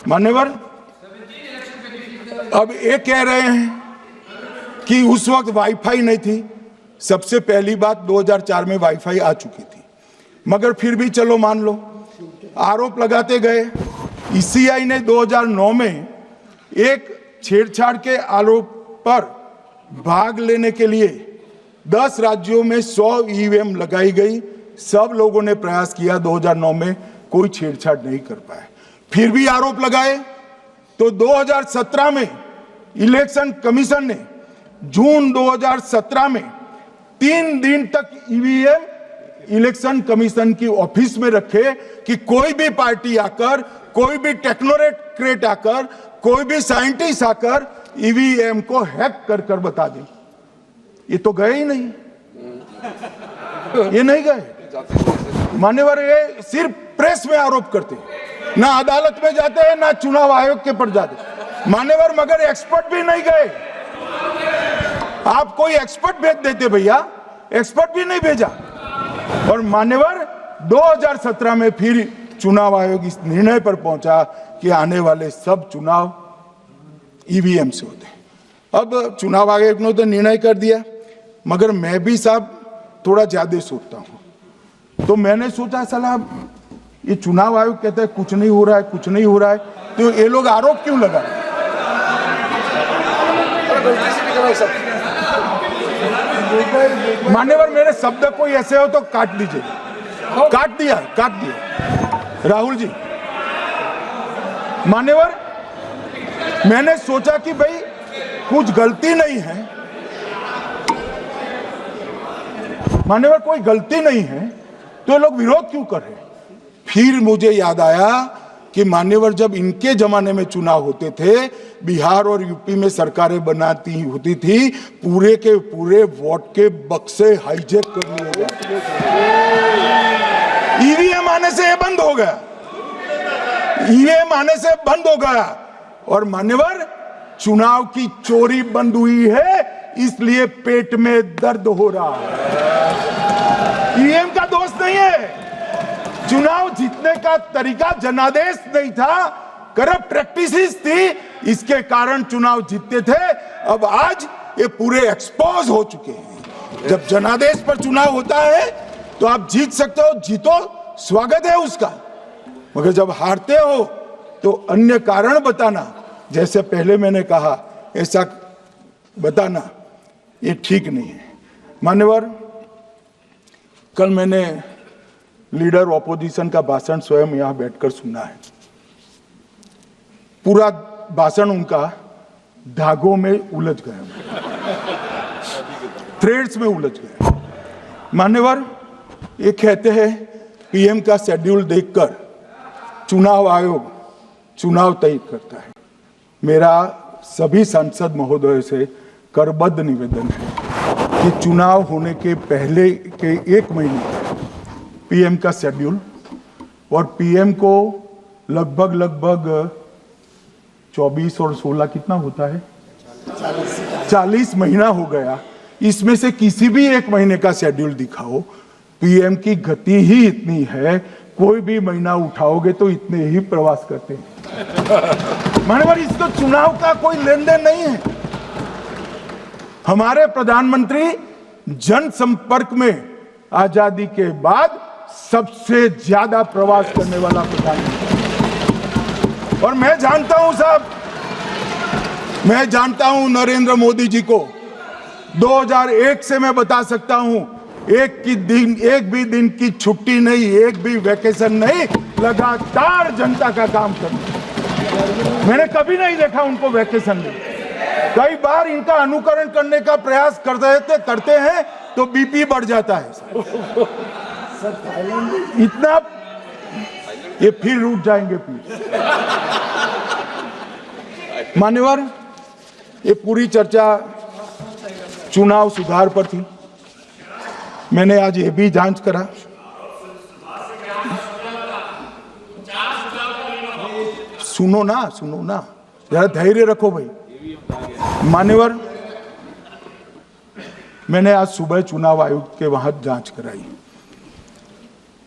मान्यवर, अब ये कह रहे हैं कि उस वक्त वाईफाई नहीं थी। सबसे पहली बात 2004 में वाईफाई आ चुकी थी, मगर फिर भी चलो मान लो, आरोप लगाते गए। ईसीआई ने 2009 में एक छेड़छाड़ के आरोप पर भाग लेने के लिए 10 राज्यों में 100 ईवीएम लगाई गई। सब लोगों ने प्रयास किया, 2009 में कोई छेड़छाड़ नहीं कर पाए। फिर भी आरोप लगाए तो 2017 में इलेक्शन कमीशन ने जून 2017 में 3 दिन तक ईवीएम इलेक्शन कमीशन की ऑफिस में रखे कि कोई भी पार्टी आकर, कोई भी टेक्नोक्रेट आकर, कोई भी साइंटिस्ट आकर ईवीएम को हैक कर बता दे। ये तो गए ही नहीं, ये नहीं गए। मान्यवर, ये सिर्फ प्रेस में आरोप करते, ना अदालत में जाते हैं, ना चुनाव आयोग के पर जाते। मान्यवर, मगर एक्सपर्ट भी नहीं गए। आप कोई एक्सपर्ट भेज देते भैया, एक्सपर्ट भी नहीं भेजा। और मान्यवर, 2017 में फिर चुनाव आयोग इस निर्णय पर पहुंचा कि आने वाले सब चुनाव ईवीएम से होते हैं। अब चुनाव आयोग ने तो निर्णय कर दिया, मगर मैं भी साहब थोड़ा ज्यादा सोचता हूं। तो मैंने सोचा साला ये चुनाव आयोग कहता है कुछ नहीं हो रहा है, कुछ नहीं हो रहा है, तो ये लोग आरोप क्यों लगा? मान्यवर, मेरे शब्द कोई ऐसे हो तो काट दीजिए। काट दिया। राहुल जी, मान्यवर, मैंने सोचा कि भाई कुछ गलती नहीं है। मान्यवर, कोई गलती नहीं है तो ये लोग विरोध क्यों कर रहे हैं? फिर मुझे याद आया कि मान्यवर, जब इनके जमाने में चुनाव होते थे, बिहार और यूपी में सरकारें बनाती होती थी, पूरे के पूरे वोट के बक्से हाईजैक कर लिए गए। ईवीएम आने से ये बंद हो गया, ईवीएम आने से बंद हो गया। और मान्यवर, चुनाव की चोरी बंद हुई है, इसलिए पेट में दर्द हो रहा है। ईवीएम का दोष नहीं है, चुनाव जीतने का तरीका जनादेश नहीं था, करप्ट प्रैक्टिसेस थी, इसके कारण चुनाव जीतते थे। अब आज ये पूरे एक्सपोज हो चुके हैं। जब जनादेश पर चुनाव होता है तो आप जीत सकते हो, जीतो, स्वागत है उसका, मगर जब हारते हो तो अन्य कारण बताना, जैसे पहले मैंने कहा, ऐसा बताना ये ठीक नहीं है। मान्यवर, कल मैंने लीडर ऑपोजिशन का भाषण स्वयं यहां बैठकर सुना है। पूरा भाषण उनका धागों में उलझ गया, थ्रेड्स में उलझ गया। मान्यवर, ये कहते हैं पीएम का शेड्यूल देखकर चुनाव आयोग चुनाव तय करता है। मेरा सभी सांसद महोदय से करबद्ध निवेदन है कि चुनाव होने के पहले के 1 महीने पीएम का शेड्यूल, और पीएम को लगभग 24 और 16 कितना होता है, 40 महीना हो गया। इसमें से किसी भी 1 महीने का शेड्यूल दिखाओ। पीएम की गति ही इतनी है, कोई भी महीना उठाओगे तो इतने ही प्रवास करते हैं। मान्यवर, इसको चुनाव का कोई लेन देन नहीं है। हमारे प्रधानमंत्री जनसंपर्क में आजादी के बाद सबसे ज्यादा प्रवास करने वाला प्रधानमंत्री। और मैं जानता हूं साहब, मैं जानता हूं नरेंद्र मोदी जी को 2001 से मैं बता सकता हूं, एक भी दिन की छुट्टी नहीं, एक भी वैकेशन नहीं, लगातार जनता का काम करना। मैंने कभी नहीं देखा उनको वैकेशन में। कई बार इनका अनुकरण करने का प्रयास करते हैं तो बीपी बढ़ जाता है इतना, ये फिर रूठ जाएंगे फिर। मान्यवर, ये पूरी चर्चा चुनाव सुधार पर थी। मैंने आज ये भी जांच करा, सुनो ना, जरा धैर्य रखो भाई। मान्यवर, मैंने आज सुबह चुनाव आयुक्त के वहां जांच कराई।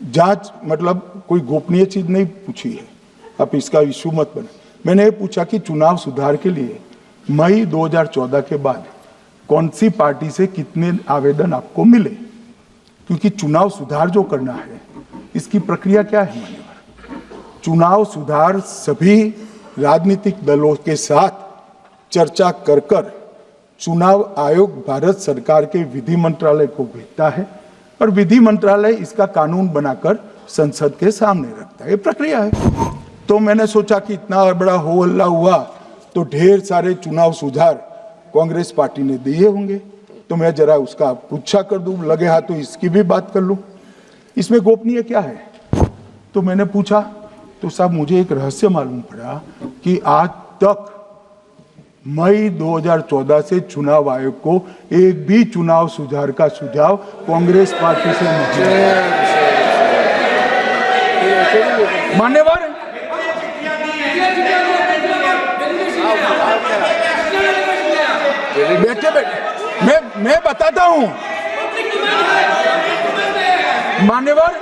जांच मतलब कोई गोपनीय चीज नहीं पूछी है, आप इसका इश्यू मत बने। मैंने ये पूछा कि चुनाव सुधार के लिए मई 2014 के बाद कौन सी पार्टी से कितने आवेदन आपको मिले, क्योंकि चुनाव सुधार जो करना है इसकी प्रक्रिया क्या है मान्यवर? चुनाव सुधार सभी राजनीतिक दलों के साथ चर्चा कर कर चुनाव आयोग भारत सरकार के विधि मंत्रालय को भेजता है और विधि मंत्रालय इसका कानून बनाकर संसद के सामने रखता है। ये प्रक्रिया है। तो मैंने सोचा कि इतना बड़ा हो हल्ला हुआ तो ढेर सारे चुनाव सुधार कांग्रेस पार्टी ने दिए होंगे, तो मैं जरा उसका पूछा कर दूं, लगे हाथ तो इसकी भी बात कर लूं। इसमें गोपनीय क्या है? तो मैंने पूछा तो साहब मुझे एक रहस्य मालूम पड़ा कि आज तक मई 2014 से चुनाव आयोग को एक भी चुनाव सुधार का सुझाव कांग्रेस पार्टी से नहीं मिला। मान्यवर, बैठे बैठे मैं बताता हूं मान्यवर।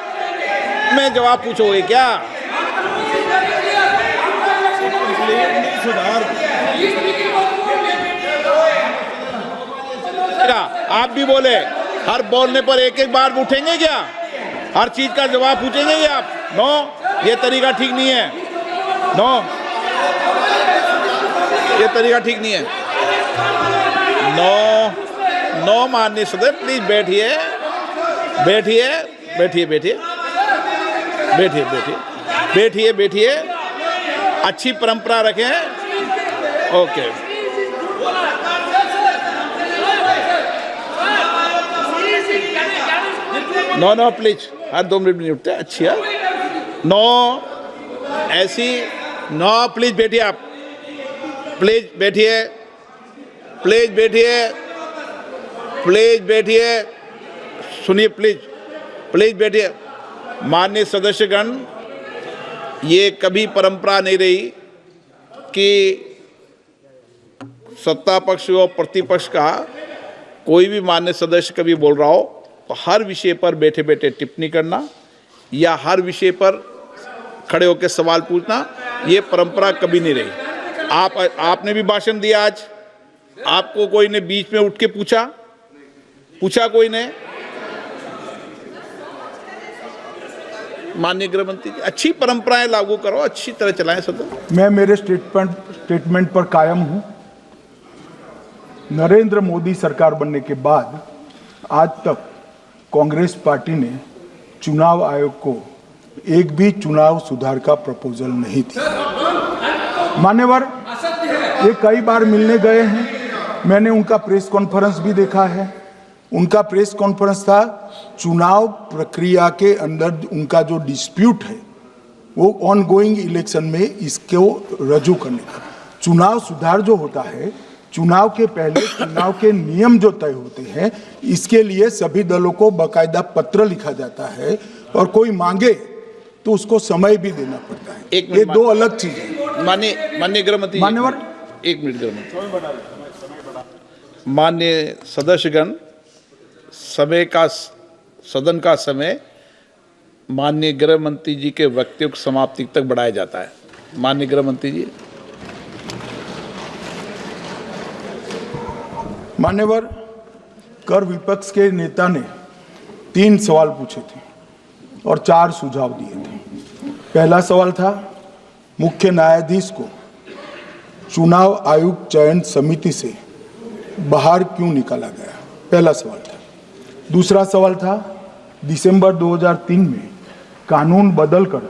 मैं जवाब पूछोगे क्या? आप भी बोले, हर बोलने पर एक एक बार उठेंगे क्या? हर चीज का जवाब पूछेंगे क्या आप? नो, ये तरीका ठीक नहीं है। नो, ये तरीका ठीक नहीं है। नो नो माननीय सदस्य, प्लीज बैठिए बैठिए बैठिए बैठिए बैठिए बैठिए बैठिए बैठिए अच्छी परंपरा रखें। ओके, नो नो प्लीज, हर 2 मिनट नहीं उठते। अच्छी है। नो, ऐसी नो, प्लीज बैठिए आप, प्लीज बैठिए, प्लीज बैठिए, प्लीज बैठिए, सुनिए प्लीज, प्लीज बैठिए। माननीय सदस्यगण, ये कभी परंपरा नहीं रही कि सत्ता पक्ष और प्रतिपक्ष का कोई भी माननीय सदस्य कभी बोल रहा हो तो हर विषय पर बैठे बैठे टिप्पणी करना या हर विषय पर खड़े होकर सवाल पूछना, ये परंपरा कभी नहीं रही। आपने भी भाषण दिया आज, आपको कोई ने बीच में उठ के पूछा कोई ने? माननीय गृह मंत्री जी, अच्छी परंपराएं लागू करो, अच्छी तरह चलाएं सदन। मैं मेरे स्टेटमेंट पर कायम हूं। नरेंद्र मोदी सरकार बनने के बाद आज तक कांग्रेस पार्टी ने चुनाव आयोग को एक भी चुनाव सुधार का प्रपोजल नहीं दिया। मान्यवर, ये कई बार मिलने गए हैं, मैंने उनका प्रेस कॉन्फ्रेंस भी देखा है। उनका प्रेस कॉन्फ्रेंस था चुनाव प्रक्रिया के अंदर उनका जो डिस्प्यूट है वो ऑनगोइंग इलेक्शन में इसको रजू करने का। चुनाव सुधार जो होता है, चुनाव के पहले चुनाव के नियम जो तय होते हैं, इसके लिए सभी दलों को बाकायदा पत्र लिखा जाता है और कोई मांगे तो उसको समय भी देना पड़ता है। ये दो अलग चीज है। माननीय गृह मंत्री, मान्यवर, 1 मिनट। गृह मंत्री, माननीय सदस्यगण, सदन का समय माननीय गृह मंत्री जी के वक्तव्य की समाप्ति तक बढ़ाया जाता है। माननीय गृह मंत्री जी। मान्यवर, कर विपक्ष के नेता ने 3 सवाल पूछे थे और 4 सुझाव दिए थे। पहला सवाल था मुख्य न्यायाधीश को चुनाव आयोग चयन समिति से बाहर क्यों निकाला गया, पहला सवाल था। दूसरा सवाल था दिसंबर 2003 में कानून बदलकर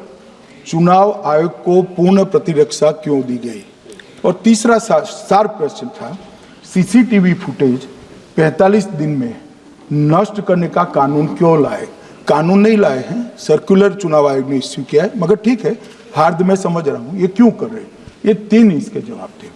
चुनाव आयोग को पूर्ण प्रतिरक्षा क्यों दी गई। और तीसरा शार्प क्वेश्चन था सीसीटीवी फुटेज 45 दिन में नष्ट करने का कानून क्यों लाए। कानून नहीं लाए हैं, सर्कुलर चुनाव आयोग ने इश्यू किया है, मगर ठीक है, हार्द में समझ रहा हूं ये क्यों कर रहे हैं। ये 3 इसके जवाब थे।